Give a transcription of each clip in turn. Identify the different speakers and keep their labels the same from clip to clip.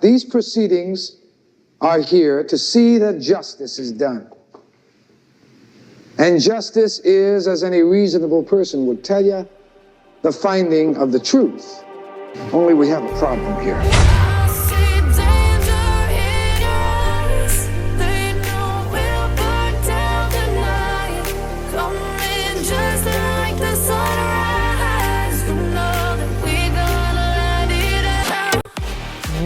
Speaker 1: These proceedings are here to see that justice is done. And justice is, as any reasonable person would tell you, the finding of the truth. Only we have a problem here.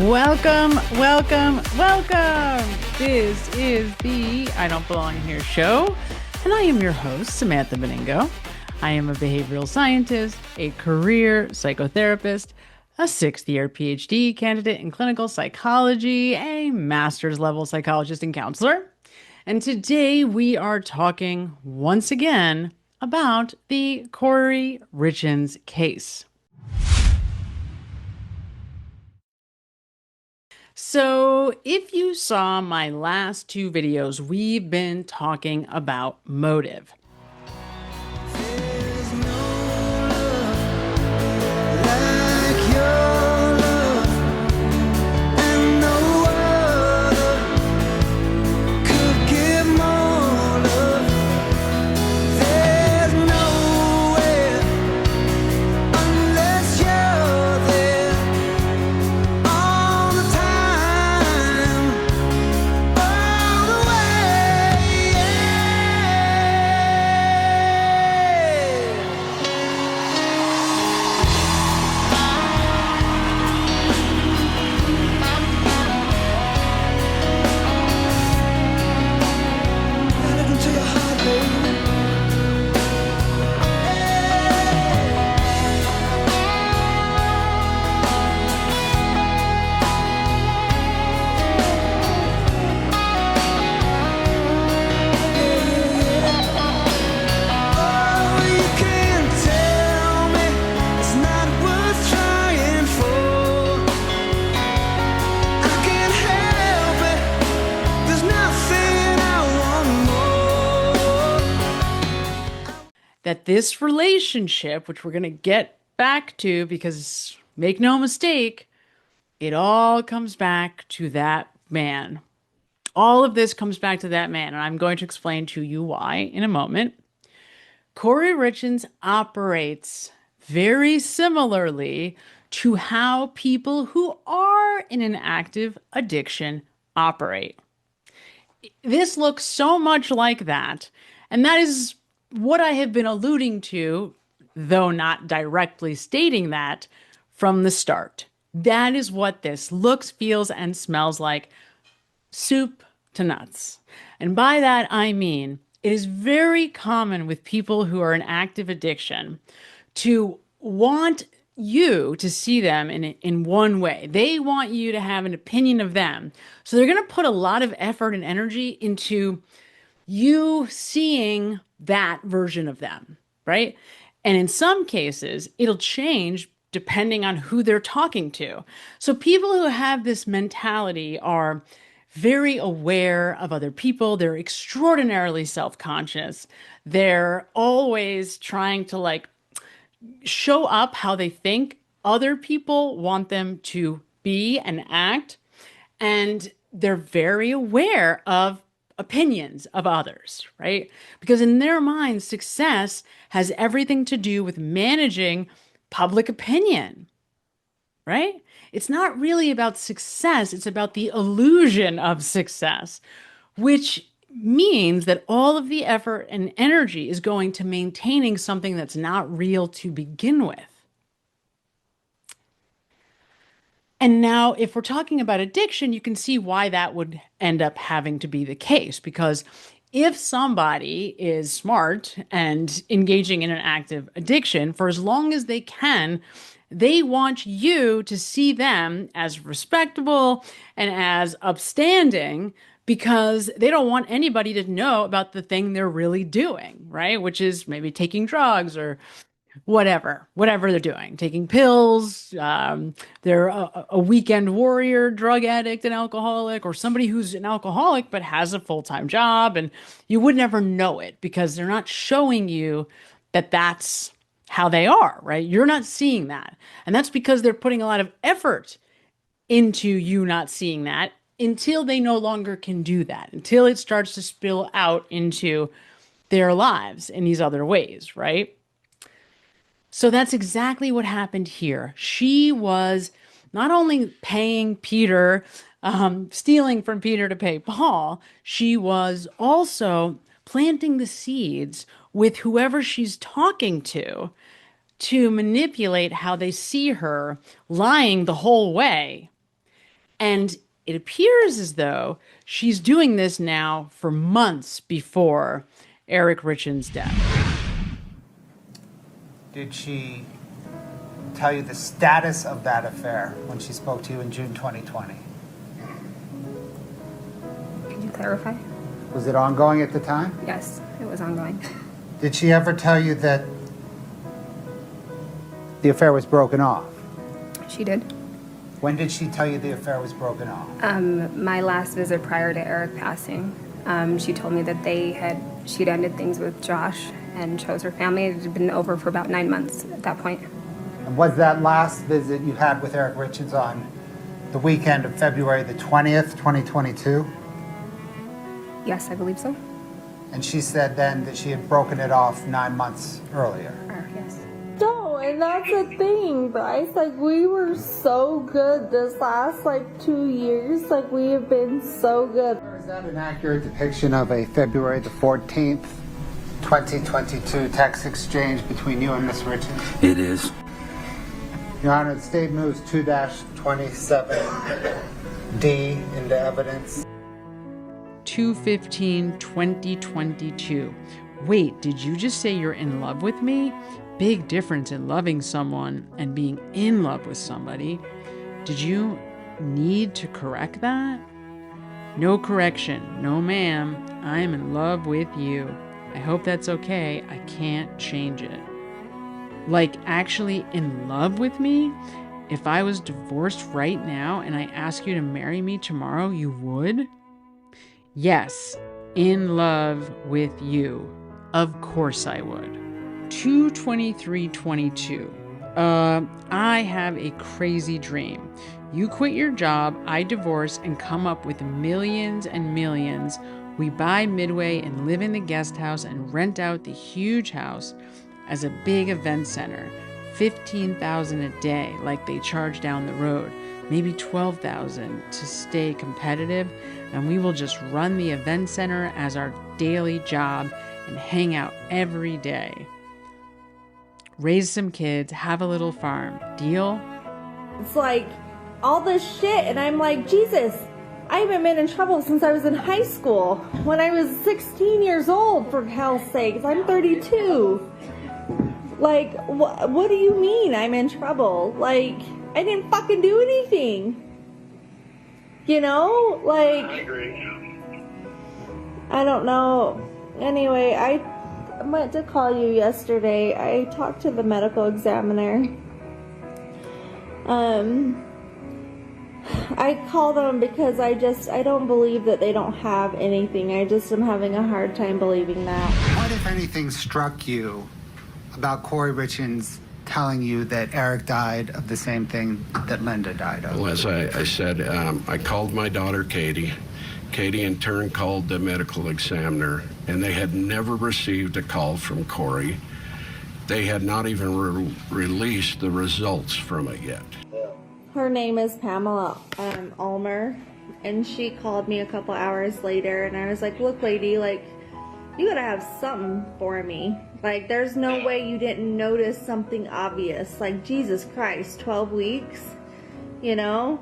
Speaker 2: Welcome, welcome, welcome. This is the I Don't Belong Here show, and I am your host, Samantha Benigno. I am a behavioral scientist, a career psychotherapist, a sixth-year PhD candidate in clinical psychology, a master's level psychologist and counselor. And today we are talking once again about the Kouri Richins case. So if you saw my last two videos, we've been talking about motive. That this relationship, which we're going to get back to, because make no mistake, it all comes back to that man. All of this comes back to that man, and I'm going to explain to you why in a moment. Kouri Richins operates very similarly to how people who are in an active addiction operate. This looks so much like that, and that is what I have been alluding to, though not directly stating that, from the start. That is what this looks, feels, and smells like, soup to nuts. And by that, I mean, it is very common with people who are in active addiction to want you to see them in one way. They want you to have an opinion of them. So they're going to put a lot of effort and energy into you seeing that version of them, right? And in some cases, it'll change depending on who they're talking to. So people who have this mentality are very aware of other people. They're extraordinarily self-conscious. They're always trying to show up how they think other people want them to be and act. And they're very aware of opinions of others, right? Because in their minds, success has everything to do with managing public opinion, right? It's not really about success. It's about the illusion of success, which means that all of the effort and energy is going to maintaining something that's not real to begin with. And now, if we're talking about addiction, you can see why that would end up having to be the case. Because if somebody is smart and engaging in an active addiction, for as long as they can, they want you to see them as respectable and as upstanding, because they don't want anybody to know about the thing they're really doing, right? Which is maybe taking drugs or whatever they're doing, taking pills. They're a weekend warrior, drug addict, an alcoholic, or somebody who's an alcoholic but has a full-time job, and you would never know it because they're not showing you that that's how they are, right? You're not seeing that. And that's because they're putting a lot of effort into you not seeing that until they no longer can do that, until it starts to spill out into their lives in these other ways, right? So that's exactly what happened here. She was not only paying Peter, stealing from Peter to pay Paul, she was also planting the seeds with whoever she's talking to manipulate how they see her, lying the whole way. And it appears as though she's doing this now for months before Eric Richins' death.
Speaker 3: Did she tell you the status of that affair when she spoke to you in June 2020?
Speaker 4: Could you clarify?
Speaker 3: Was it ongoing at the time?
Speaker 4: Yes, it was ongoing.
Speaker 3: Did she ever tell you that the affair was broken off?
Speaker 4: She did.
Speaker 3: When did she tell you the affair was broken off?
Speaker 4: My last visit prior to Eric passing, she told me that she'd ended things with Josh and chose her family. It had been over for about 9 months at that point.
Speaker 3: And was that last visit you had with Eric Richins on the weekend of February the 20th, 2022?
Speaker 4: Yes, I believe so.
Speaker 3: And she said then that she had broken it off 9 months earlier.
Speaker 4: Yes.
Speaker 5: No, and that's the thing, Bryce. Like, we were so good this last, 2 years. Like, we have been so good.
Speaker 3: Is that an accurate depiction of a February the 14th, 2022 text exchange between you and Ms. Richins?
Speaker 6: It is.
Speaker 3: Your Honor, the state moves 2-27D into evidence.
Speaker 2: 2/15/2022. Wait, did you just say you're in love with me? Big difference in loving someone and being in love with somebody. Did you need to correct that? No correction. No, ma'am. I am in love with you. I hope that's okay. I can't change it. Like, actually in love with me? If I was divorced right now and I ask you to marry me tomorrow, you would? Yes, in love with you. Of course I would. 2/23/22. I have a crazy dream. You quit your job, I divorce and come up with millions and millions. We buy Midway and live in the guest house and rent out the huge house as a big event center. $15,000 a day like they charge down the road. Maybe $12,000 to stay competitive, and we will just run the event center as our daily job and hang out every day. Raise some kids, have a little farm. Deal?
Speaker 5: It's like all this shit, and I'm like, Jesus, I haven't been in trouble since I was in high school. When I was 16 years old, for hell's sakes. I'm 32. Like, what do you mean I'm in trouble? Like, I didn't fucking do anything. You know? Like,
Speaker 7: I agree.
Speaker 5: I don't know. Anyway, I meant to call you yesterday. I talked to the medical examiner. I called them because I don't believe that they don't have anything. I just am having a hard time believing that.
Speaker 3: What, if anything, struck you about Kouri Richins telling you that Eric died of the same thing that Linda died of?
Speaker 8: Well, as I said, I called my daughter, Katie. Katie, in turn, called the medical examiner, and they had never received a call from Kouri. They had not even released the results from it yet.
Speaker 5: Her name is Pamela Ulmer, and she called me a couple hours later, and I was like, look, lady, like, you gotta have something for me. Like, there's no way you didn't notice something obvious. Like, Jesus Christ, 12 weeks, you know?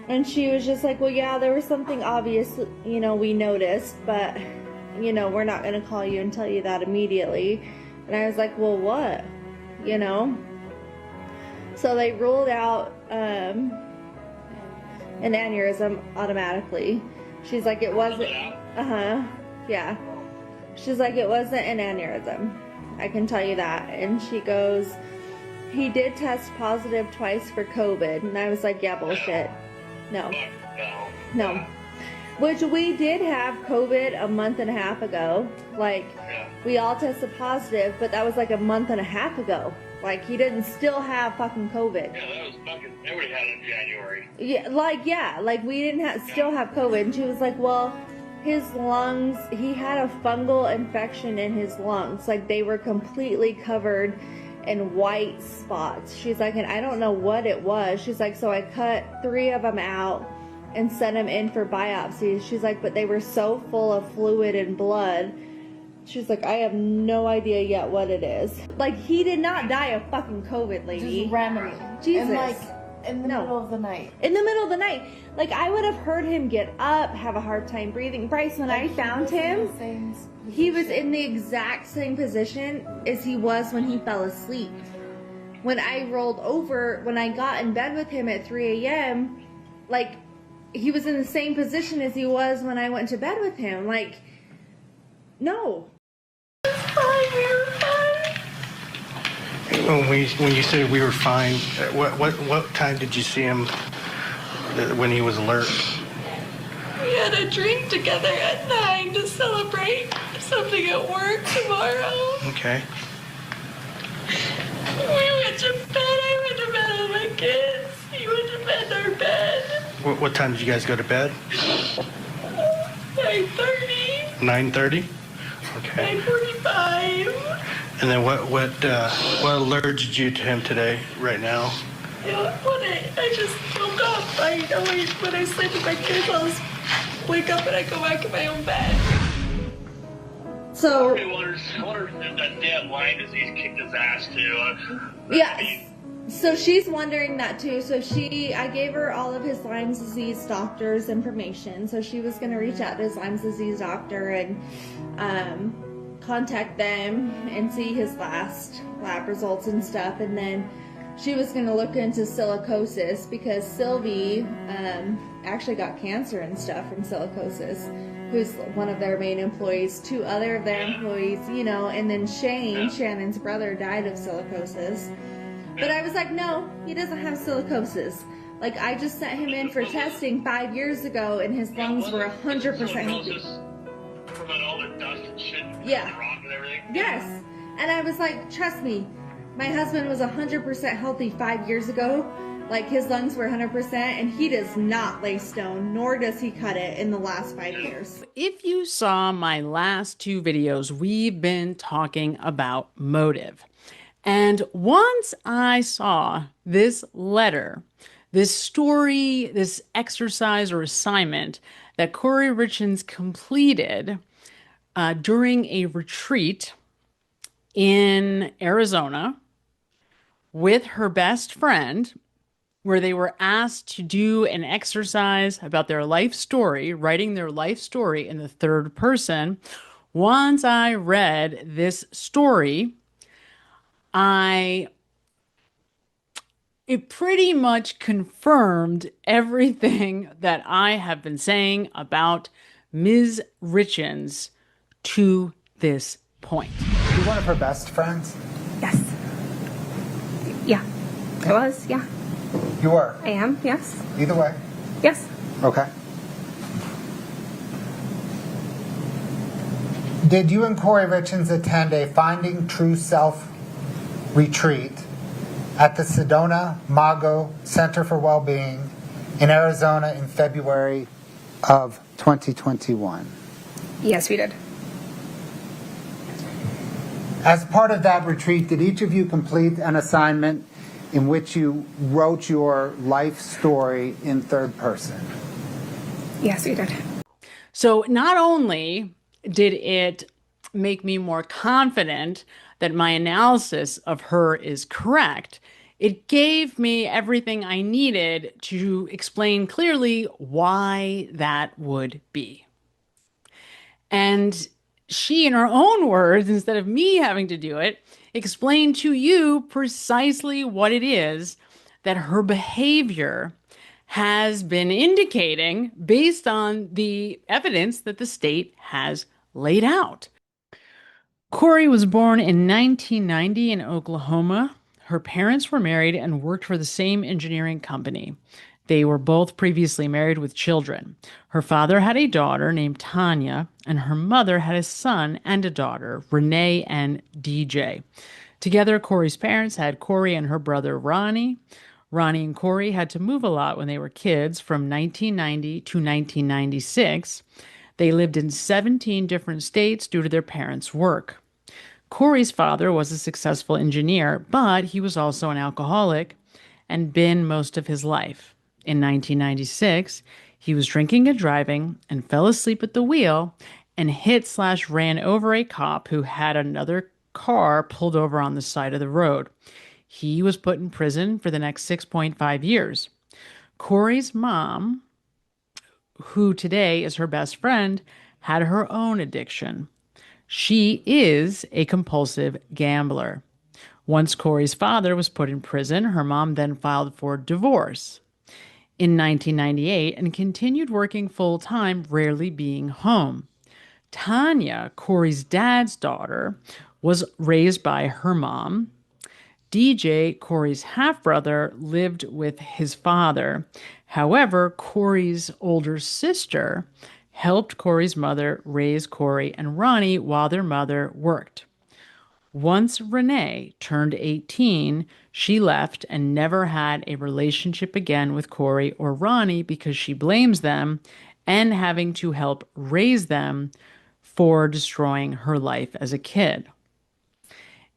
Speaker 5: And she was just like, well, yeah, there was something obvious, you know, we noticed, but, you know, we're not gonna call you and tell you that immediately. And I was like, well, what? You know? So they ruled out an aneurysm automatically. She's like, it wasn't, yeah. She's like, it wasn't an aneurysm. I can tell you that. And she goes, he did test positive twice for COVID. And I was like, yeah, bullshit. No. Which we did have COVID a month and a half ago. Like, we all tested positive, but that was like a month and a half ago. Like, he didn't still have fucking COVID.
Speaker 6: Yeah, that was fucking, everybody had it in January.
Speaker 5: Yeah, like we didn't still have COVID. And she was like, well, his lungs, he had a fungal infection in his lungs. Like, they were completely covered in white spots. She's like, and I don't know what it was. She's like, so I cut 3 of them out and sent them in for biopsies. She's like, but they were so full of fluid and blood. She's like, I have no idea yet what it is. Like, he did not die of fucking COVID, lady.
Speaker 7: Just randomly.
Speaker 5: Jesus.
Speaker 7: And like, in the middle of the night.
Speaker 5: In the middle of the night. Like, I would have heard him get up, have a hard time breathing. Bryce, when I found him, he was in the exact same position as he was when he fell asleep. When I rolled over, when I got in bed with him at 3 a.m., like, he was in the same position as he was when I went to bed with him. Like, no.
Speaker 9: When you say we were fine, what time did you see him when he was alert?
Speaker 7: We had a drink together at 9 to celebrate something at work tomorrow.
Speaker 9: Okay.
Speaker 7: We went to bed. I went to bed with my kids. He went to bed in our bed.
Speaker 9: What time did you guys go to bed?
Speaker 7: 9:30.
Speaker 9: 9:30? Okay.
Speaker 7: 9:45.
Speaker 9: And then what alerted you to him today, right now?
Speaker 7: When I just woke up, when I sleep with my kids, I'll just wake up and I go back in my own bed.
Speaker 5: So,
Speaker 6: I wonder if that damn Lyme disease kicked his ass too.
Speaker 5: yeah. So she's wondering that too. So I gave her all of his Lyme disease doctor's information. So she was going to reach out to his Lyme disease doctor and contact them and see his last lab results and stuff. And then she was going to look into silicosis because Sylvie actually got cancer and stuff from silicosis, who's one of their main employees. 2 other of their employees, and then Shane, Shannon's brother, died of silicosis. But I was like, no, he doesn't have silicosis. Like, I just sent him in for testing 5 years ago, and his lungs were 100% healthy.
Speaker 6: From all the dust and shit,
Speaker 5: Yeah.
Speaker 6: the rock and everything.
Speaker 5: Yes. And I was like, trust me, my husband was 100% healthy 5 years ago. Like, his lungs were 100%, and he does not lay stone, nor does he cut it in the last 5 years.
Speaker 2: If you saw my last 2 videos, we've been talking about motive. And once I saw this letter, this story, this exercise or assignment that Kouri Richins completed during a retreat in Arizona with her best friend, where they were asked to do an exercise about their life story, writing their life story in the 3rd person. Once I read this story, it pretty much confirmed everything that I have been saying about Ms. Richins to this point.
Speaker 3: You're one of her best friends?
Speaker 4: Yes. Yeah. I was, yeah.
Speaker 3: You were?
Speaker 4: I am, yes.
Speaker 3: Either way?
Speaker 4: Yes.
Speaker 3: Okay. Did you and Kouri Richins attend a Finding True Self retreat at the Sedona Mago Center for Wellbeing in Arizona in February of 2021?
Speaker 4: Yes, we did.
Speaker 3: As part of that retreat, did each of you complete an assignment in which you wrote your life story in 3rd person?
Speaker 4: Yes, we did.
Speaker 2: So not only did it make me more confident that my analysis of her is correct, it gave me everything I needed to explain clearly why that would be. And she, in her own words, instead of me having to do it, explained to you precisely what it is that her behavior has been indicating based on the evidence that the state has laid out. Kouri was born in 1990 in Oklahoma. Her parents were married and worked for the same engineering company. They were both previously married with children. Her father had a daughter named Tanya, and her mother had a son and a daughter, Renee and DJ. Together, Kouri's parents had Kouri and her brother Ronnie. Ronnie and Kouri had to move a lot when they were kids from 1990 to 1996. They lived in 17 different states due to their parents' work. Kouri's father was a successful engineer, but he was also an alcoholic and been most of his life. In 1996, he was drinking and driving and fell asleep at the wheel and hit/ran over a cop who had another car pulled over on the side of the road. He was put in prison for the next 6.5 years. Kouri's mom, who today is her best friend, had her own addiction. She is a compulsive gambler. Once Kouri's father was put in prison, her mom then filed for divorce in 1998 and continued working full-time, rarely being home. Tanya, Kouri's dad's daughter, was raised by her mom. DJ, Kouri's half-brother, lived with his father. However, Kouri's older sister helped Kouri's mother raise Kouri and Ronnie while their mother worked. Once Renee turned 18, she left and never had a relationship again with Kouri or Ronnie because she blames them and having to help raise them for destroying her life as a kid.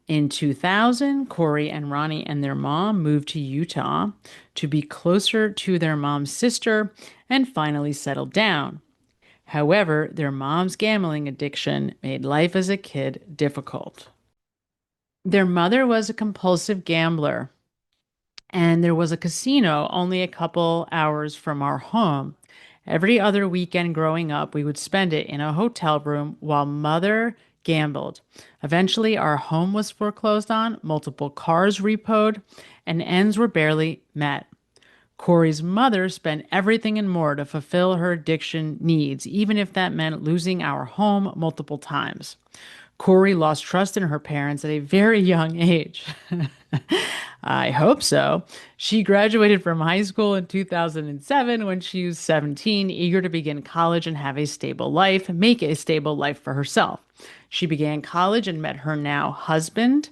Speaker 2: In 2000, Kouri and Ronnie and their mom moved to Utah to be closer to their mom's sister and finally settled down. However, their mom's gambling addiction made life as a kid difficult. Their mother was a compulsive gambler, and there was a casino only a couple hours from our home. Every other weekend growing up, we would spend it in a hotel room while mother gambled. Eventually, our home was foreclosed on, multiple cars repoed, and ends were barely met. Kouri's mother spent everything and more to fulfill her addiction needs, even if that meant losing our home multiple times. Kouri lost trust in her parents at a very young age. I hope so. She graduated from high school in 2007 when she was 17, eager to begin college and have a stable life, make a stable life for herself. She began college and met her now husband.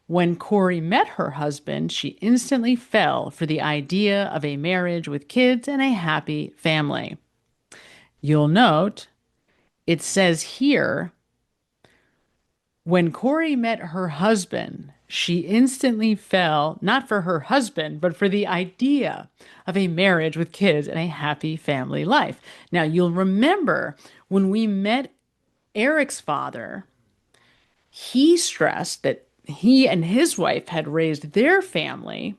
Speaker 2: When Kouri met her husband, she instantly fell for the idea of a marriage with kids and a happy family. You'll note, it says here, when Kouri met her husband, she instantly fell, not for her husband, but for the idea of a marriage with kids and a happy family life. Now, you'll remember when we met Eric's father, he stressed that he and his wife had raised their family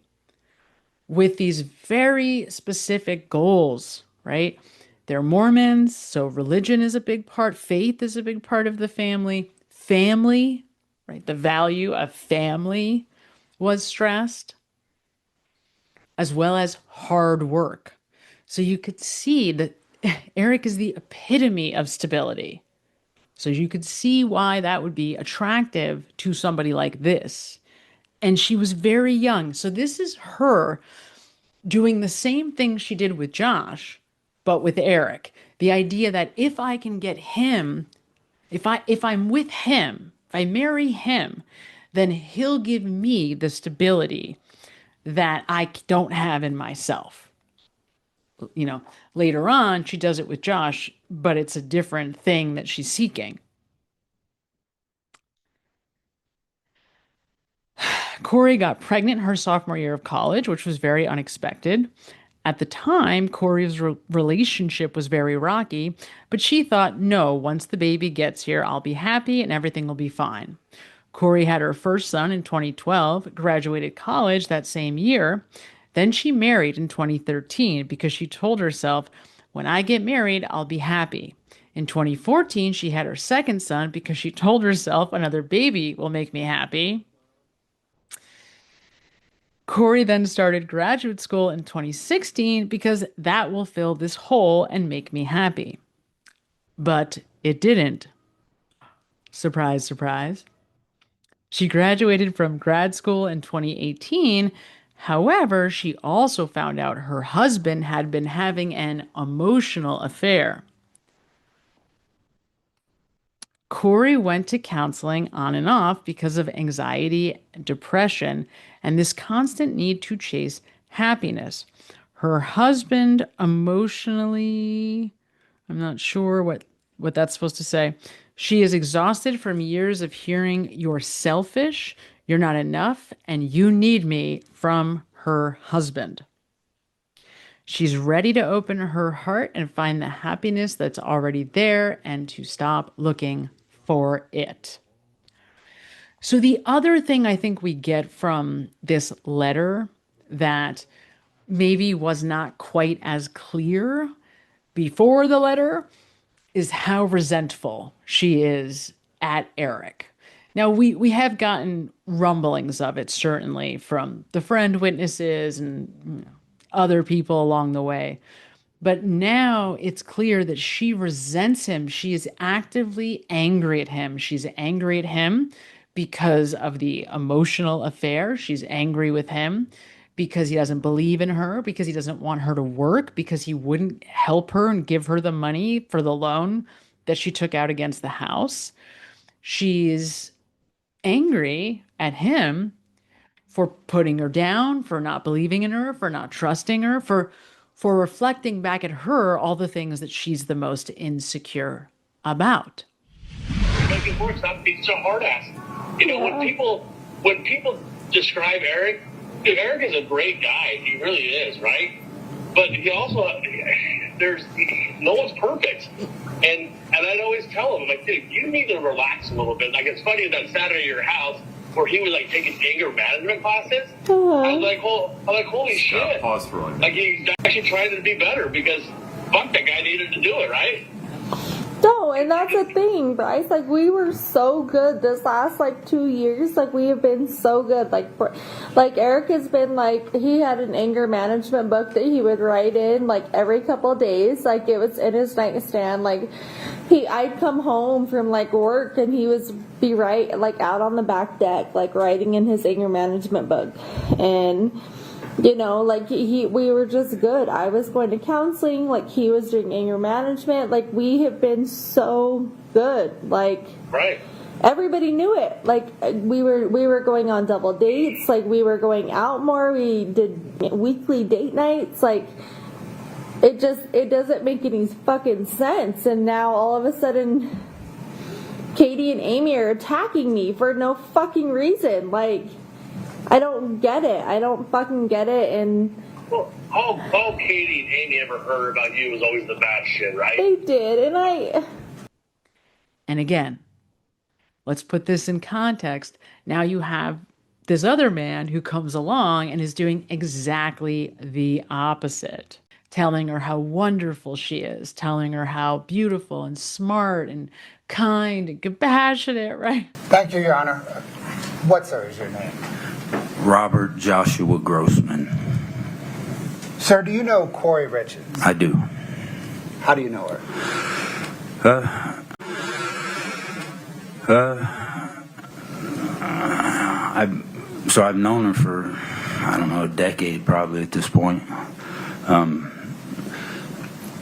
Speaker 2: with these very specific goals, right? They're Mormons, so religion is a big part, faith is a big part of the family. Family, right? The value of family was stressed, as well as hard work. So you could see that Eric is the epitome of stability. So you could see why that would be attractive to somebody like this. And she was very young. So this is her doing the same thing she did with Josh, but with Eric. The idea that if I can get him, if I'm with him, if I marry him, then he'll give me the stability that I don't have in myself. You know, later on, she does it with Josh, but it's a different thing that she's seeking. Kouri got pregnant her sophomore year of college, which was very unexpected. At the time, Kouri's relationship was very rocky, but she thought, no, once the baby gets here, I'll be happy and everything will be fine. Kouri had her first son in 2012, graduated college that same year. Then she married in 2013 because she told herself, when I get married, I'll be happy. In 2014, she had her second son because she told herself another baby will make me happy. Kouri then started graduate school in 2016 because that will fill this hole and make me happy. But it didn't. Surprise, surprise. She graduated from grad school in 2018. However, she also found out her husband had been having an emotional affair. Kouri went to counseling on and off because of anxiety, depression, and this constant need to chase happiness. Her husband emotionally, I'm not sure what that's supposed to say. She is exhausted from years of hearing "you're selfish, you're not enough, and you need me" from her husband. She's ready to open her heart and find the happiness that's already there and to stop looking for it. So the other thing I think we get from this letter that maybe was not quite as clear before the letter is how resentful she is at Eric. Now, we have gotten rumblings of it, certainly, from the friend witnesses and other people along the way. But now it's clear that she resents him. She is actively angry at him. She's angry at him because of the emotional affair. She's angry with him because he doesn't believe in her, because he doesn't want her to work, because he wouldn't help her and give her the money for the loan that she took out against the house. She's angry at him for putting her down, for not believing in her, for not trusting her, for reflecting back at her all the things that she's the most insecure about.
Speaker 6: Make it work. Stop being so hard ass. You know, when people describe Eric is a great guy. He really is, right? But he also, no one's perfect. And I'd always tell him, like, dude, you need to relax a little bit. Like, it's funny that Saturday at your house where he was like taking anger management classes. I was like, holy shit.
Speaker 10: Pause for one.
Speaker 6: Like, he's actually trying to be better because fuck, that guy needed to do it, right?
Speaker 5: No, and that's the thing, Bryce. Like, we were so good this last, 2 years. Like, we have been so good. Like Eric has been, he had an anger management book that he would write in, every couple of days. Like, it was in his nightstand. I'd come home from, work, and he was be out on the back deck, writing in his anger management book. And you know, we were just good. I was going to counseling, he was doing anger management. We have been so good.
Speaker 6: Right.
Speaker 5: Everybody knew it. We were going on double dates. We were going out more. We did weekly date nights. It doesn't make any fucking sense. And now all of a sudden, Katie and Amy are attacking me for no fucking reason. I don't get it. I don't fucking get it. And
Speaker 6: well, all Katie and Amy ever heard about you was always the bad shit, right?
Speaker 5: They did,
Speaker 2: And again, let's put this in context. Now you have this other man who comes along and is doing exactly the opposite. Telling her how wonderful she is. Telling her how beautiful and smart and kind and compassionate, right?
Speaker 3: Thank you, Your Honor. What, sir, is your name?
Speaker 11: Robert Joshua Grossman.
Speaker 3: Sir, do you know Kouri Richins?
Speaker 11: I do.
Speaker 3: How do you know her?
Speaker 11: I've known her for, a decade probably at this point.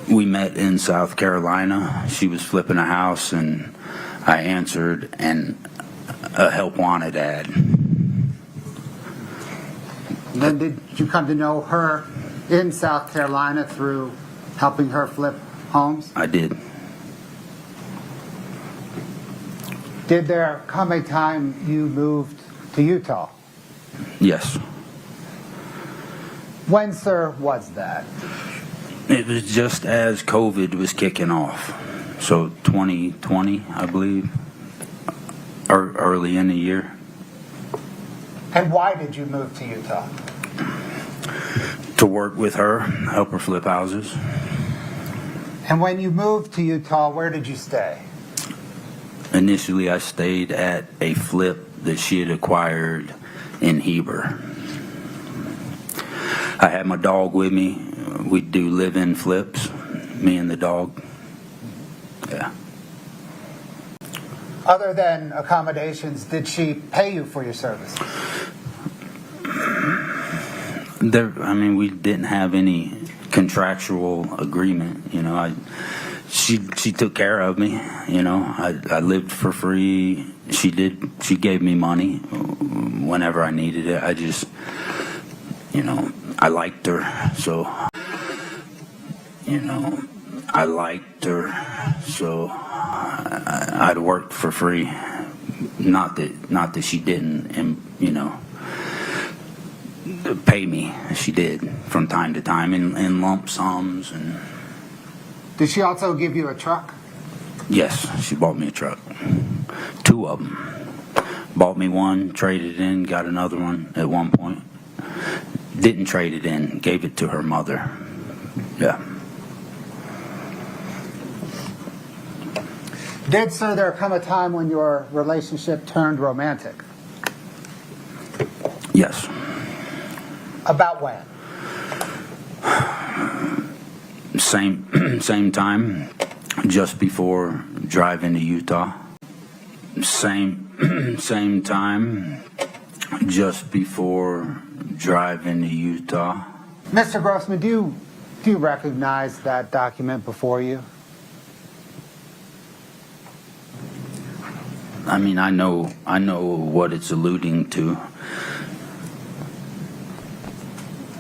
Speaker 11: We met in South Carolina. She was flipping a house, and I answered, and a help wanted ad.
Speaker 3: Then did you come to know her in South Carolina through helping her flip homes?
Speaker 11: I did.
Speaker 3: Did there come a time you moved to Utah?
Speaker 11: Yes.
Speaker 3: When, sir, was that?
Speaker 11: It was just as COVID was kicking off. So 2020, I believe, or early in the year.
Speaker 3: And why did you move to Utah?
Speaker 11: To work with her, help her flip houses.
Speaker 3: And when you moved to Utah, where did you stay?
Speaker 11: Initially, I stayed at a flip that she had acquired in Heber. I had my dog with me. We do live-in flips, me and the dog. Yeah.
Speaker 3: Other than accommodations, did she pay you for your service?
Speaker 11: We didn't have any contractual agreement. she took care of me. You know, I lived for free. She gave me money whenever I needed it. I just, you know, I liked her, so, you know, I'd worked for free. Not that she didn't, and, you know, pay me. She did from time to time in lump sums. And
Speaker 3: Did she also give you a truck?
Speaker 11: yes, she bought me a truck. 2 of them. Bought me one, traded it in, got another one at one point. Didn't trade it in, gave it to her mother. Yeah.
Speaker 3: Did, sir, there come a time when your relationship turned romantic?
Speaker 11: Yes.
Speaker 3: About when?
Speaker 11: Same time, just before driving to Utah. Same time, just before driving to Utah.
Speaker 3: Mr. Grossman, do you recognize that document before you?
Speaker 11: I mean, I know what it's alluding to.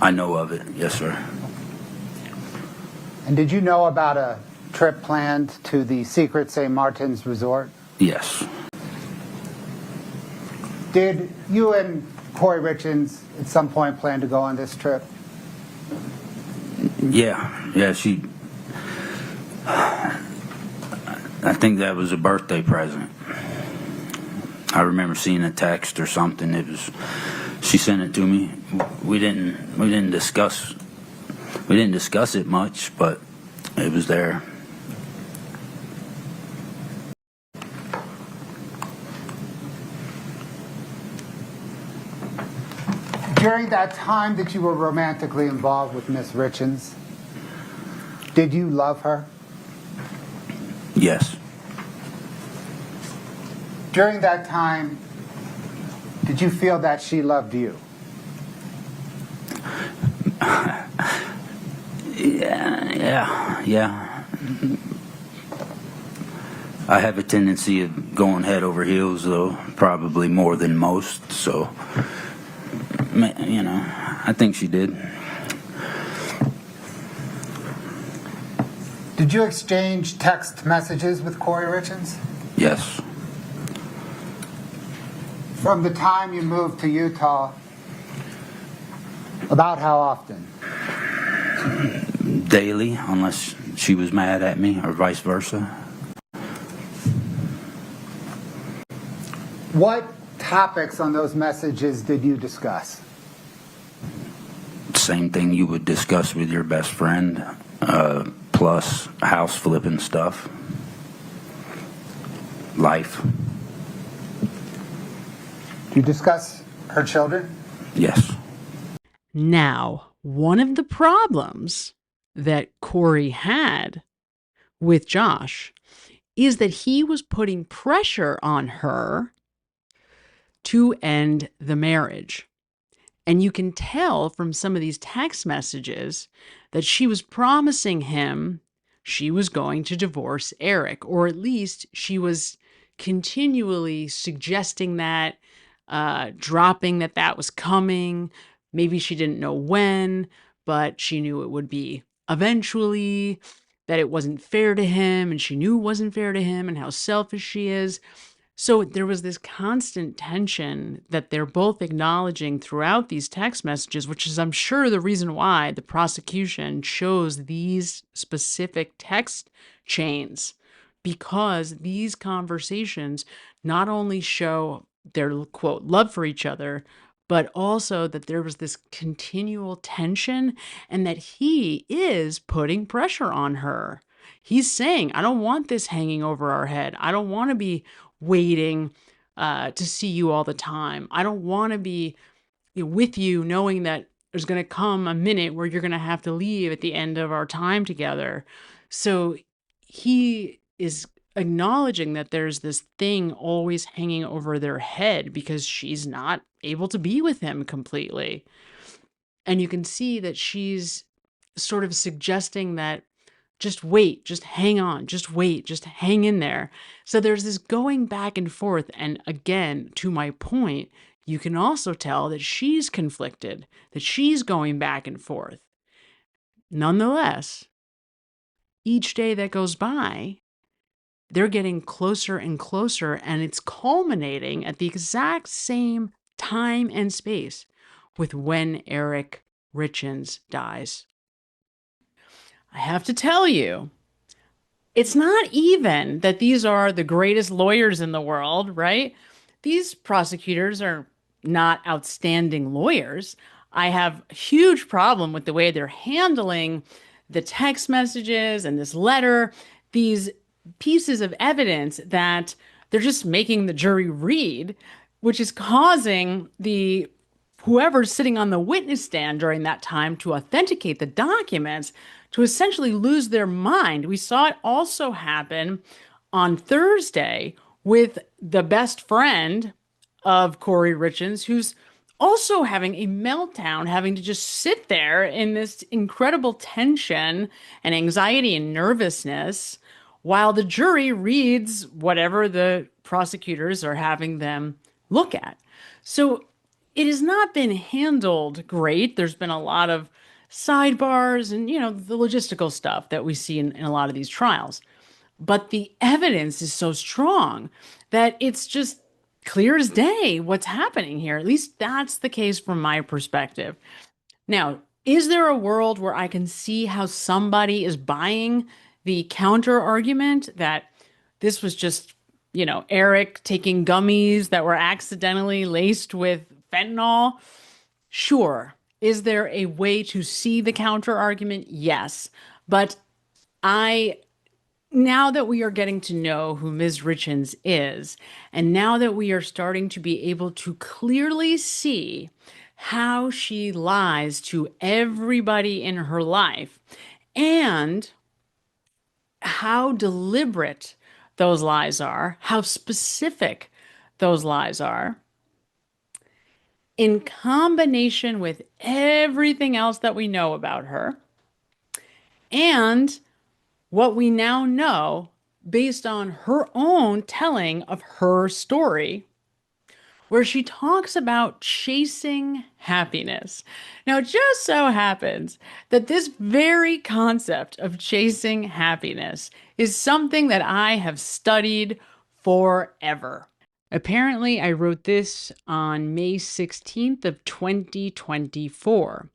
Speaker 11: I know of it, yes, sir.
Speaker 3: And did you know about a trip planned to the secret St. Martin's resort?
Speaker 11: Yes.
Speaker 3: Did you and Kouri Richins at some point plan to go on this trip?
Speaker 11: Yeah, she... I think that was a birthday present. I remember seeing a text or something. She sent it to me. We didn't discuss it much, but it was there.
Speaker 3: During that time that you were romantically involved with Miss Richins, did you love her?
Speaker 11: Yes.
Speaker 3: During that time, did you feel that she loved you?
Speaker 11: Yeah. I have a tendency of going head over heels, though, probably more than most, so, you know, I think she did.
Speaker 3: Did you exchange text messages with Kouri Richins?
Speaker 11: Yes.
Speaker 3: From the time you moved to Utah, about how often?
Speaker 11: Daily, unless she was mad at me, or vice versa.
Speaker 3: What topics on those messages did you discuss?
Speaker 11: Same thing you would discuss with your best friend, plus house flipping stuff. Life.
Speaker 3: You discuss her children?
Speaker 11: Yes.
Speaker 2: Now, one of the problems that Kouri had with Josh is that he was putting pressure on her to end the marriage. And you can tell from some of these text messages that she was promising him she was going to divorce Eric, or at least she was continually suggesting that, dropping that was coming. Maybe she didn't know when, but she knew it would be eventually, that it wasn't fair to him, and she knew it wasn't fair to him, and how selfish she is. So there was this constant tension that they're both acknowledging throughout these text messages, which is, I'm sure, the reason why the prosecution chose these specific text chains, because these conversations not only show their, quote, love for each other, but also that there was this continual tension and that he is putting pressure on her. He's saying, I don't want this hanging over our head. I don't want to be waiting to see you all the time. I don't want to be with you knowing that there's going to come a minute where you're going to have to leave at the end of our time together. So he is acknowledging that there's this thing always hanging over their head because she's not able to be with him completely. And you can see that she's sort of suggesting that Just wait, just hang on, just wait, just hang in there. So there's this going back and forth. And again, to my point, you can also tell that she's conflicted, that she's going back and forth. Nonetheless, each day that goes by, they're getting closer and closer, and it's culminating at the exact same time and space with when Eric Richins dies. I have to tell you, it's not even that these are the greatest lawyers in the world, right? These prosecutors are not outstanding lawyers. I have a huge problem with the way they're handling the text messages and this letter, these pieces of evidence that they're just making the jury read, which is causing the whoever's sitting on the witness stand during that time to authenticate the documents to essentially lose their mind. We saw it also happen on Thursday with the best friend of Kouri Richins, who's also having a meltdown, having to just sit there in this incredible tension and anxiety and nervousness while the jury reads whatever the prosecutors are having them look at. So it has not been handled great. There's been a lot of sidebars and, the logistical stuff that we see in a lot of these trials. But the evidence is so strong that it's just clear as day what's happening here. At least that's the case from my perspective. Now, is there a world where I can see how somebody is buying the counter argument that this was just, Eric taking gummies that were accidentally laced with fentanyl? Sure. Is there a way to see the counter argument? Yes. But now that we are getting to know who Ms. Richins is, and now that we are starting to be able to clearly see how she lies to everybody in her life and how deliberate those lies are, how specific those lies are, in combination with everything else that we know about her, and what we now know based on her own telling of her story, where she talks about chasing happiness. Now, it just so happens that this very concept of chasing happiness is something that I have studied forever. Apparently, I wrote this on May 16th of 2024.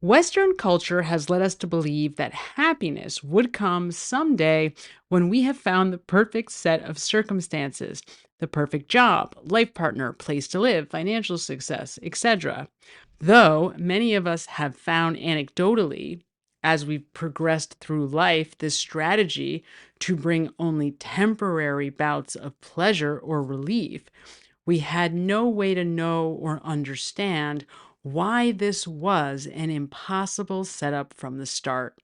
Speaker 2: Western culture has led us to believe that happiness would come someday when we have found the perfect set of circumstances, the perfect job, life partner, place to live, financial success, etc. Though many of us have found anecdotally, as we've progressed through life, this strategy to bring only temporary bouts of pleasure or relief, we had no way to know or understand why this was an impossible setup from the start.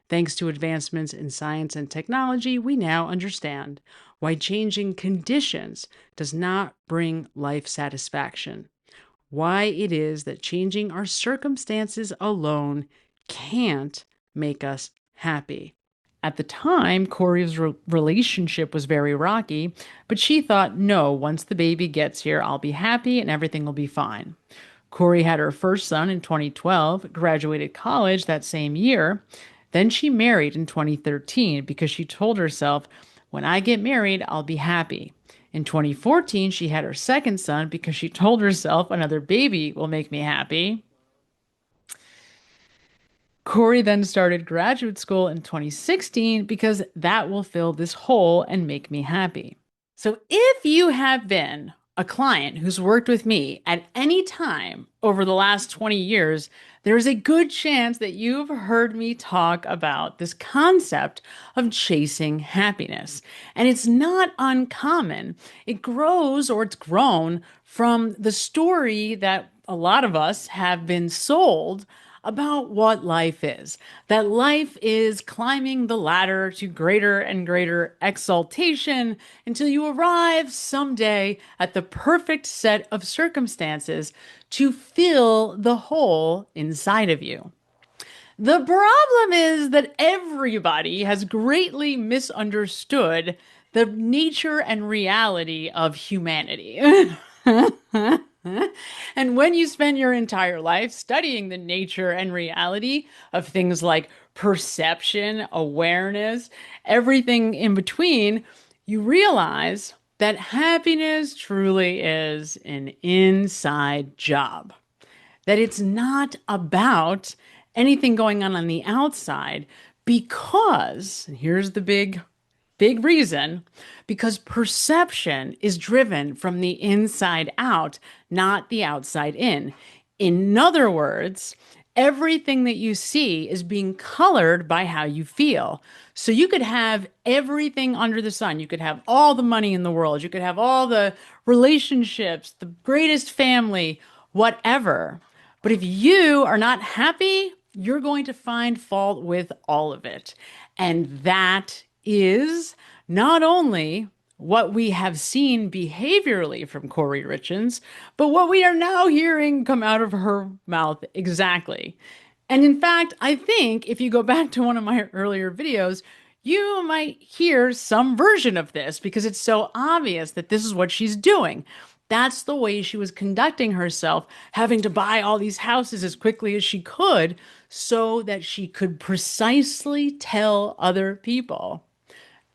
Speaker 2: Thanks to advancements in science and technology, we now understand why changing conditions does not bring life satisfaction, why it is that changing our circumstances alone can't make us happy. At the time, Kouri's relationship was very rocky, but she thought, no, once the baby gets here, I'll be happy and everything will be fine. Kouri had her first son in 2012, graduated college that same year. Then she married in 2013 because she told herself, when I get married, I'll be happy. In 2014, she had her second son because she told herself another baby will make me happy. Kouri then started graduate school in 2016 because that will fill this hole and make me happy. So if you have been a client who's worked with me at any time over the last 20 years, there's a good chance that you've heard me talk about this concept of chasing happiness. And it's not uncommon. It grows, or it's grown, from the story that a lot of us have been sold about what life is. That life is climbing the ladder to greater and greater exaltation until you arrive someday at the perfect set of circumstances to fill the hole inside of you. The problem is that everybody has greatly misunderstood the nature and reality of humanity. And when you spend your entire life studying the nature and reality of things like perception, awareness, everything in between, you realize that happiness truly is an inside job. That it's not about anything going on the outside because, and here's the big reason, because perception is driven from the inside out, not the outside in. In other words, everything that you see is being colored by how you feel. So you could have everything under the sun. You could have all the money in the world. You could have all the relationships, the greatest family, whatever. But if you are not happy, you're going to find fault with all of it. And that is not only what we have seen behaviorally from Kouri Richins, but what we are now hearing come out of her mouth exactly. And in fact, I think if you go back to one of my earlier videos, you might hear some version of this because it's so obvious that this is what she's doing. That's the way she was conducting herself, having to buy all these houses as quickly as she could so that she could precisely tell other people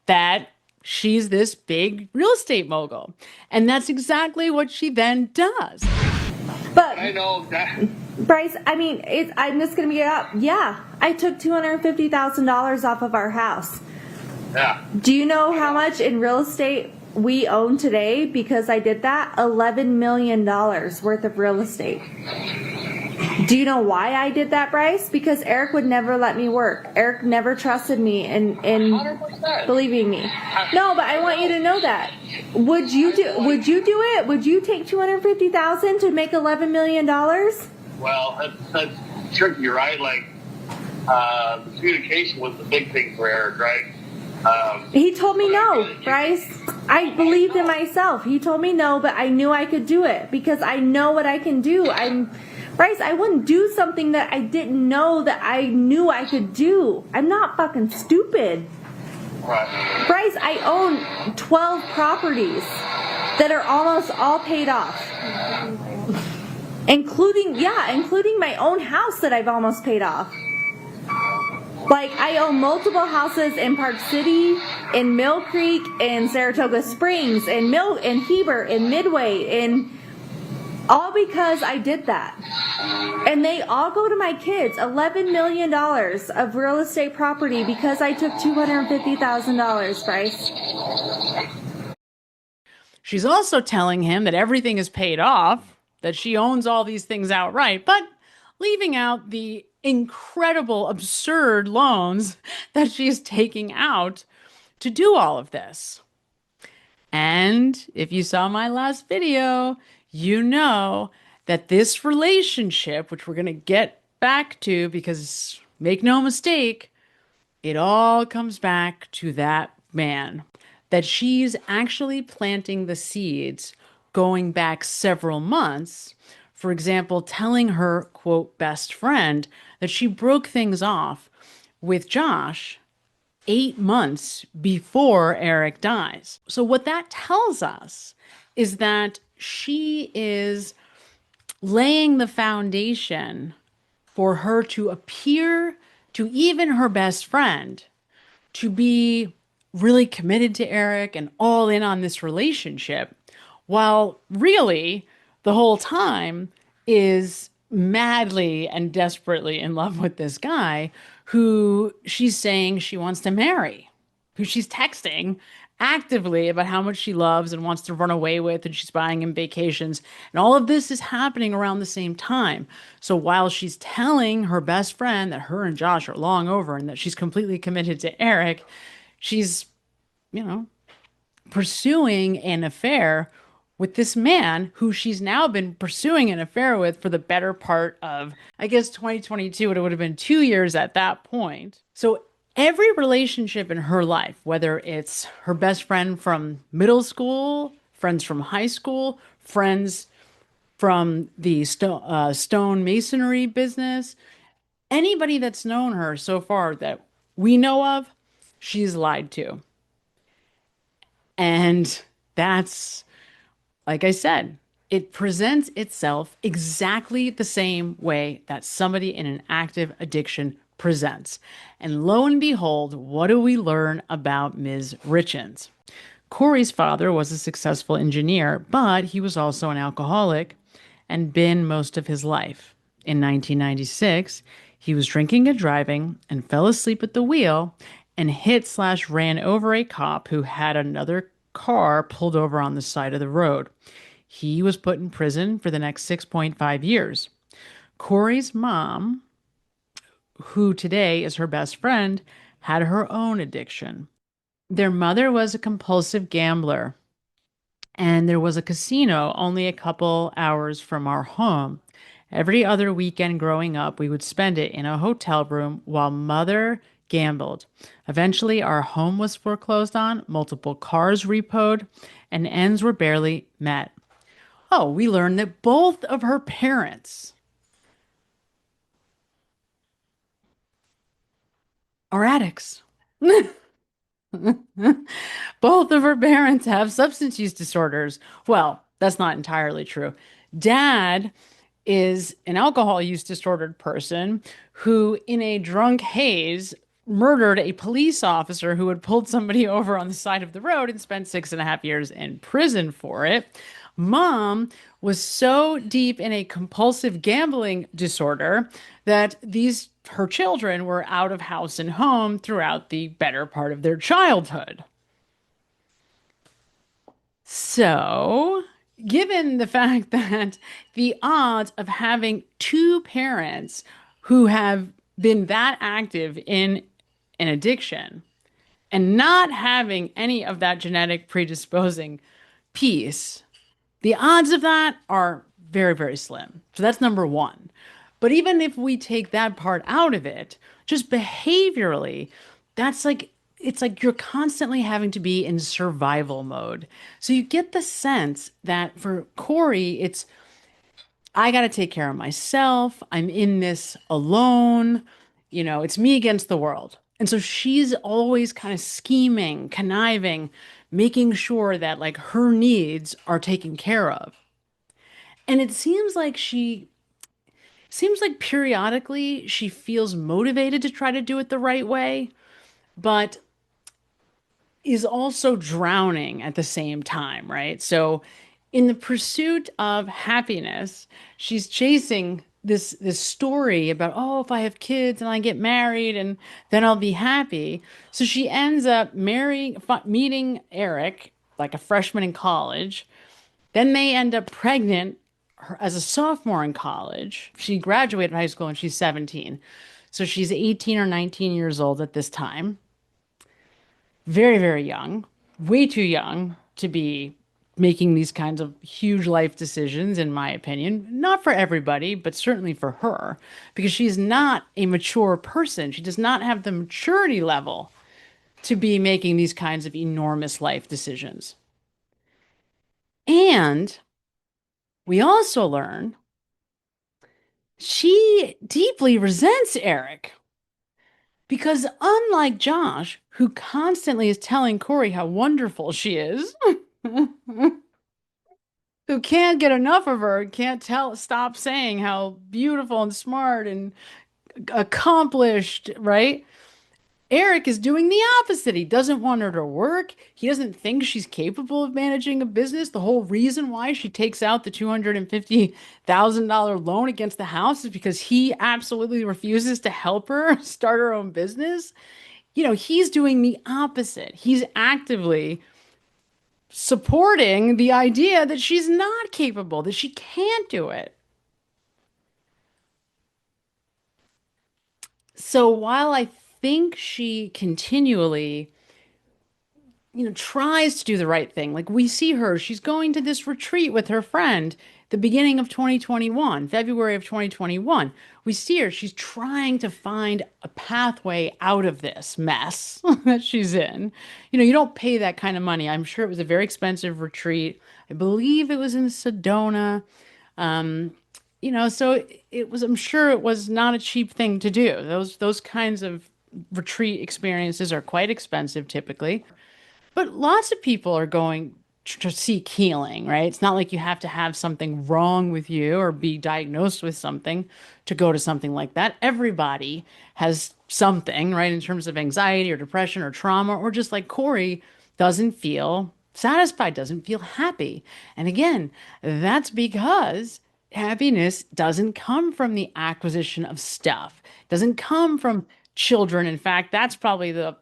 Speaker 2: that she's this big real estate mogul. And that's exactly what she then does.
Speaker 5: But
Speaker 6: I know that.
Speaker 5: Bryce, I mean, I'm just going to be up. Yeah, I took $250,000 off of our house.
Speaker 6: Yeah.
Speaker 5: Do you know how much in real estate we own today because I did that? $11 million worth of real estate. Do you know why I did that, Bryce? Because Eric would never let me work. Eric never trusted me in
Speaker 6: 100%.
Speaker 5: believing me. No, but I want you to know that. Would you do it? Would you take $250,000 to make $11 million?
Speaker 6: Well, that's tricky, right? Like, the communication was the big thing for Eric, right?
Speaker 5: He told me no, Bryce. I believed in myself. He told me no, but I knew I could do it because I know what I can do. Bryce, I wouldn't do something that I didn't know that I knew I could do. I'm not fucking stupid.
Speaker 6: Right.
Speaker 5: Bryce, I own 12 properties that are almost all paid off. Including my own house that I've almost paid off. Like, I own multiple houses in Park City, in Mill Creek, in Saratoga Springs, in Heber, in Midway, all because I did that. And they all go to my kids. $11 million of real estate property because I took $250,000, Bryce.
Speaker 2: She's also telling him that everything is paid off, that she owns all these things outright, but leaving out the incredible, absurd loans that she's taking out to do all of this. And if you saw my last video, you know that this relationship, which we're going to get back to because make no mistake, it all comes back to that man. That she's actually planting the seeds going back several months. For example, telling her, quote, best friend that she broke things off with Josh 8 months before Eric dies. So what that tells us is that she is laying the foundation for her to appear to even her best friend to be really committed to Eric and all in on this relationship, while really the whole time is madly and desperately in love with this guy who she's saying she wants to marry, who she's texting actively about how much she loves and wants to run away with, and she's buying him vacations. And all of this is happening around the same time. So while she's telling her best friend that her and Josh are long over and that she's completely committed to Eric, she's, pursuing an affair with this man who she's now been pursuing an affair with for the better part of, I guess, 2022. It would have been 2 years at that point. So every relationship in her life, whether it's her best friend from middle school, friends from high school, friends from the stone masonry business, Anybody that's known her so far that we know of, she's lied to. And that's, like I said, it presents itself exactly the same way that somebody in an active addiction presents. And lo and behold, what do we learn about Ms. Richins? Kouri's father was a successful engineer, but he was also an alcoholic and been most of his life. In 1996, he was drinking and driving and fell asleep at the wheel and hit/ran over a cop who had another car pulled over on the side of the road. He was put in prison for the next 6.5 years. Kouri's mom, who today is her best friend, had her own addiction. Their mother was a compulsive gambler, and there was a casino only a couple hours from our home. Every other weekend growing up, we would spend it in a hotel room while mother gambled. Eventually, our home was foreclosed on, multiple cars repoed, and ends were barely met. Oh, we learned that both of her parents are addicts. Both of her parents have substance use disorders. Well, that's not entirely true. Dad is an alcohol use disordered person who, in a drunk haze, murdered a police officer who had pulled somebody over on the side of the road and spent 6.5 years in prison for it. Mom was so deep in a compulsive gambling disorder that her children were out of house and home throughout the better part of their childhood. So, given the fact that the odds of having two parents who have been that active in an addiction and not having any of that genetic predisposing piece, the odds of that are very, very slim. So that's number one. But even if we take that part out of it, just behaviorally, it's like you're constantly having to be in survival mode. So you get the sense that for Kouri, it's, I got to take care of myself. I'm in this alone. It's me against the world. And so she's always kind of scheming, conniving, making sure that like her needs are taken care of. And it seems like periodically she feels motivated to try to do it the right way, but is also drowning at the same time, right? So in the pursuit of happiness, she's chasing this story about, oh, if I have kids and I get married and then I'll be happy. So she ends up meeting Eric, like a freshman in college. Then they end up pregnant as a sophomore in college. She graduated high school and she's 17. So she's 18 or 19 years old at this time. Very, very young, way too young to be making these kinds of huge life decisions, in my opinion. Not for everybody, but certainly for her, because she's not a mature person. She does not have the maturity level to be making these kinds of enormous life decisions. And we also learn she deeply resents Eric. Because unlike Josh, who constantly is telling Kouri how wonderful she is, who can't get enough of her, can't stop saying how beautiful and smart and accomplished, right? Eric is doing the opposite. He doesn't want her to work. He doesn't think she's capable of managing a business. The whole reason why she takes out the $250,000 loan against the house is because he absolutely refuses to help her start her own business. He's doing the opposite. He's actively supporting the idea that she's not capable, that she can't do it. So while I think she continually, tries to do the right thing. Like we see her, she's going to this retreat with her friend, the beginning of 2021, February of 2021. We see her, she's trying to find a pathway out of this mess that she's in. You don't pay that kind of money. I'm sure it was a very expensive retreat. I believe it was in Sedona. So it was, I'm sure it was not a cheap thing to do. Those kinds of retreat experiences are quite expensive typically. But lots of people are going to seek healing, right? It's not like you have to have something wrong with you or be diagnosed with something to go to something like that. Everybody has something, right, in terms of anxiety or depression or trauma, or just like Kouri doesn't feel satisfied, doesn't feel happy. And again, that's because happiness doesn't come from the acquisition of stuff, doesn't come from children. In fact, that's probably the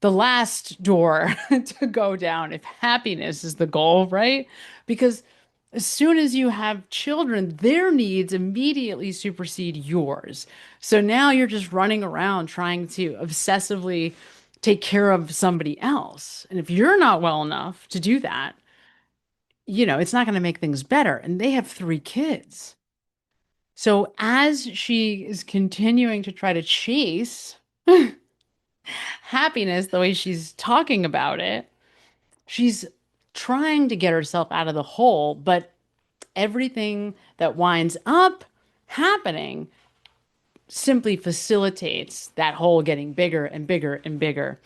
Speaker 2: last door to go down if happiness is the goal, right? Because as soon as you have children, their needs immediately supersede yours. So now you're just running around trying to obsessively take care of somebody else. And if you're not well enough to do that, it's not going to make things better. And they have 3 kids. So as she is continuing to try to chase happiness the way she's talking about it, she's trying to get herself out of the hole, but everything that winds up happening simply facilitates that hole getting bigger and bigger and bigger.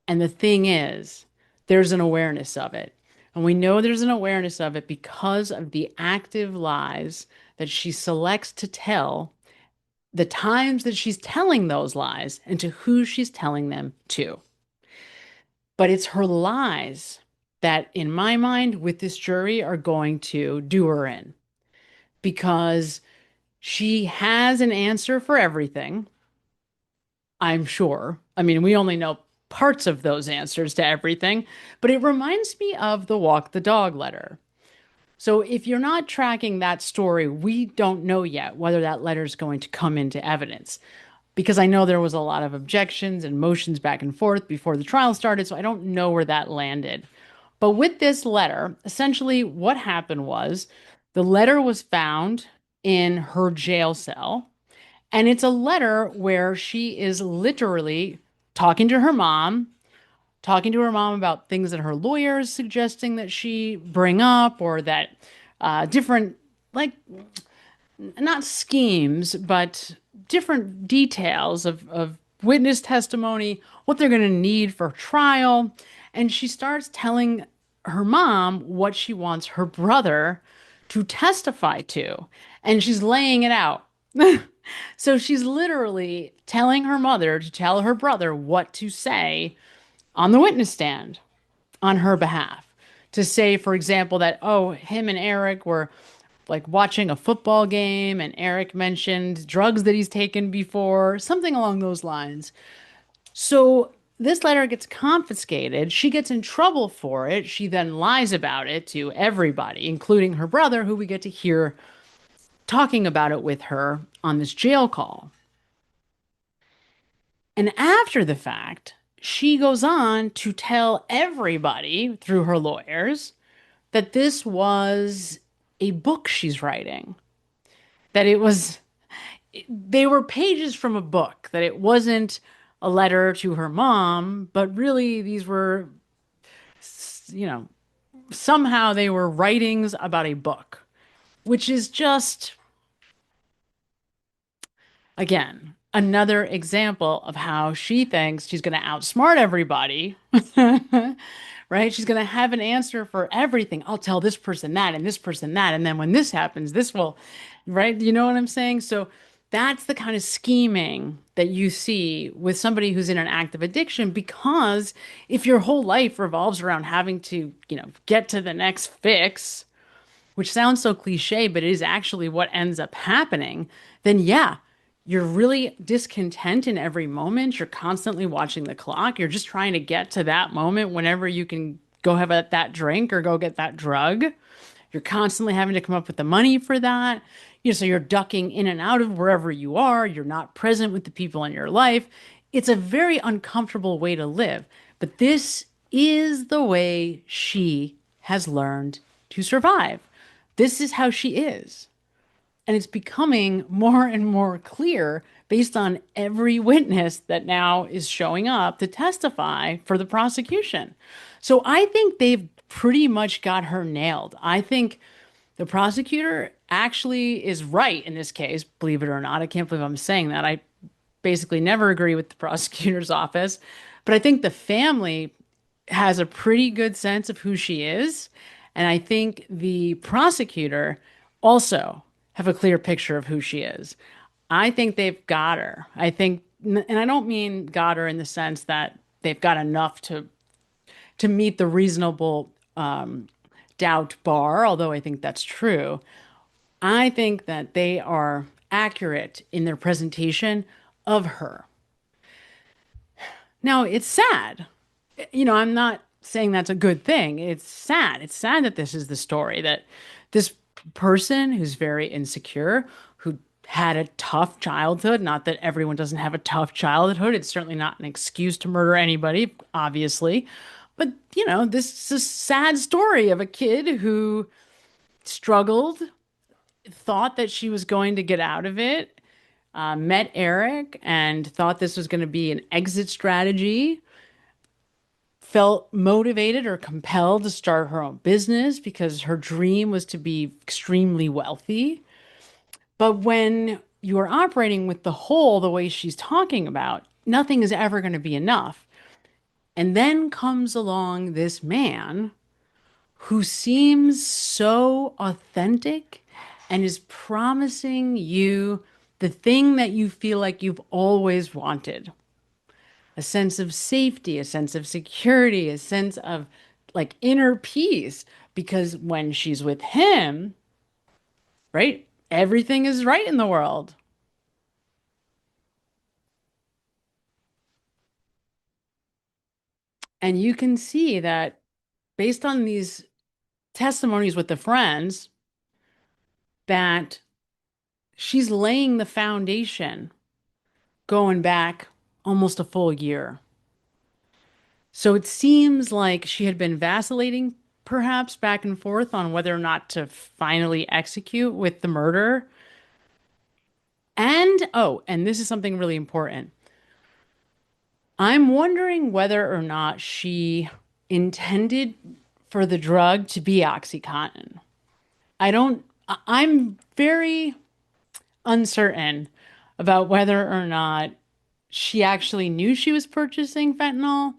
Speaker 2: And the thing is, there's an awareness of it. And we know there's an awareness of it because of the active lies that she selects to tell, the times that she's telling those lies, and to who she's telling them to. But it's her lies that, in my mind, with this jury, are going to do her in, because she has an answer for everything, I'm sure. I mean, we only know parts of those answers to everything, but it reminds me of the walk the dog letter. So if you're not tracking that story, we don't know yet whether that letter is going to come into evidence, because I know there was a lot of objections and motions back and forth before the trial started, so I don't know where that landed. But with this letter, essentially what happened was the letter was found in her jail cell, and it's a letter where she is literally talking to her mom about things that her lawyer is suggesting that she bring up, or that different, like, not schemes, but different details of witness testimony, what they're going to need for trial. And she starts telling her mom what she wants her brother to testify to. And she's laying it out. So she's literally telling her mother to tell her brother what to say on the witness stand on her behalf. To say, for example, that, oh, him and Eric were like watching a football game and Eric mentioned drugs that he's taken before, something along those lines. So this letter gets confiscated. She gets in trouble for it. She then lies about it to everybody, including her brother, who we get to hear talking about it with her on this jail call. And after the fact, she goes on to tell everybody through her lawyers that this was a book she's writing, that they were pages from a book, that it wasn't a letter to her mom, but really these were, somehow they were writings about a book, which is just, again, another example of how she thinks she's going to outsmart everybody, right? She's going to have an answer for everything. I'll tell this person that and this person that. And then when this happens, this will, right? You know what I'm saying? So that's the kind of scheming that you see with somebody who's in an active addiction, because if your whole life revolves around having to, get to the next fix, which sounds so cliche, but it is actually what ends up happening, then yeah, you're really discontent in every moment. You're constantly watching the clock. You're just trying to get to that moment whenever you can go have that drink or go get that drug. You're constantly having to come up with the money for that. So you're ducking in and out of wherever you are. You're not present with the people in your life. It's a very uncomfortable way to live. But this is the way she has learned to survive. This is how she is. And it's becoming more and more clear based on every witness that now is showing up to testify for the prosecution. So I think they've pretty much got her nailed. I think the prosecutor actually is right in this case, believe it or not. I can't believe I'm saying that. I basically never agree with the prosecutor's office, but I think the family has a pretty good sense of who she is. And I think the prosecutor also have a clear picture of who she is. I think they've got her. I think, and I don't mean got her in the sense that they've got enough to meet the reasonable doubt bar, although I think that's true. I think that they are accurate in their presentation of her. Now, it's sad. I'm not saying that's a good thing. It's sad. It's sad that this is the story, that this person who's very insecure, who had a tough childhood, not that everyone doesn't have a tough childhood. It's certainly not an excuse to murder anybody, obviously. But, this is a sad story of a kid who struggled, thought that she was going to get out of it, met Eric and thought this was going to be an exit strategy, felt motivated or compelled to start her own business because her dream was to be extremely wealthy. But when you are operating with the whole the way she's talking about, nothing is ever going to be enough. And then comes along this man who seems so authentic and is promising you the thing that you feel like you've always wanted. A sense of safety, a sense of security, a sense of like inner peace. Because when she's with him, right, everything is right in the world. And you can see that based on these testimonies with the friends, that she's laying the foundation going back almost a full year. So it seems like she had been vacillating perhaps back and forth on whether or not to finally execute with the murder. And, and this is something really important. I'm wondering whether or not she intended for the drug to be OxyContin. I'm very uncertain about whether or not she actually knew she was purchasing fentanyl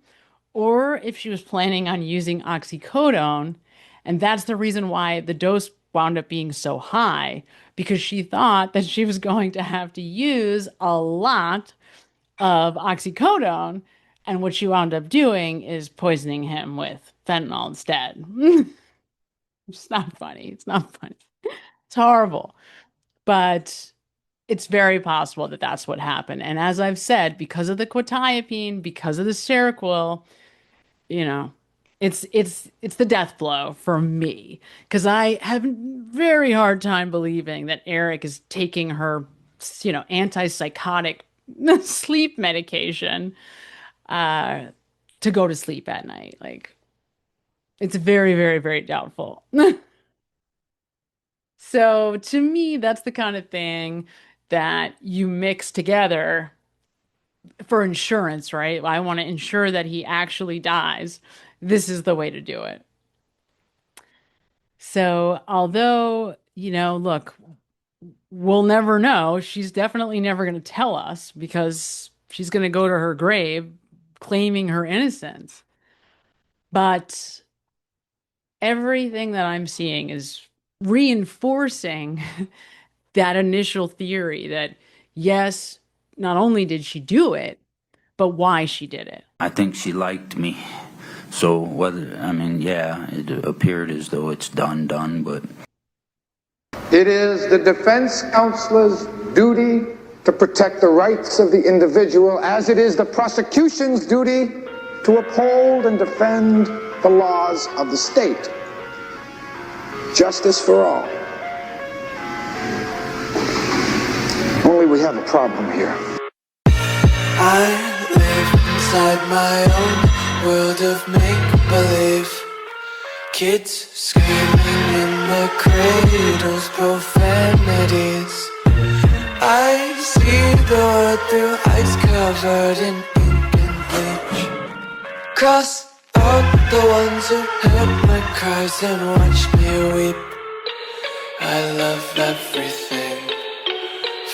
Speaker 2: or if she was planning on using oxycodone. And that's the reason why the dose wound up being so high, because she thought that she was going to have to use a lot of oxycodone. And what she wound up doing is poisoning him with fentanyl instead. It's not funny. It's not funny. It's horrible. But it's very possible that that's what happened. And as I've said, because of the quetiapine, because of the Seroquel, it's the death blow for me. Because I have a very hard time believing that Eric is taking her, antipsychotic sleep medication to go to sleep at night. Like, it's very, very, very doubtful. So to me, that's the kind of thing that you mix together for insurance, right? I want to ensure that he actually dies. This is the way to do it. So although, look, we'll never know. She's definitely never going to tell us because she's going to go to her grave claiming her innocence. But everything that I'm seeing is reinforcing that initial theory that, yes, not only did she do it, but why she did it.
Speaker 11: I think she liked me. So it appeared as though it's done, but...
Speaker 1: It is the defense counselor's duty to protect the rights of the individual, as it is the prosecution's duty to uphold and defend the laws of the state. Justice for all. Only we have a problem here.
Speaker 10: I live inside my own world of make-believe. Kids screaming in their cradles, profanities. I see the world through ice covered in ink and bleach. Cross out the ones who heard my cries and watched me weep. I love everything.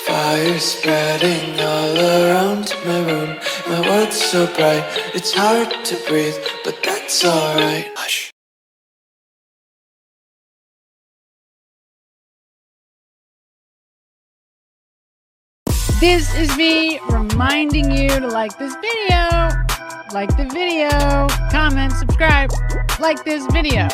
Speaker 10: Fire spreading all around my room. My world's so bright, it's hard to breathe, but that's alright. Hush.
Speaker 2: This is me reminding you to like this video, like the video, comment, subscribe, like this video.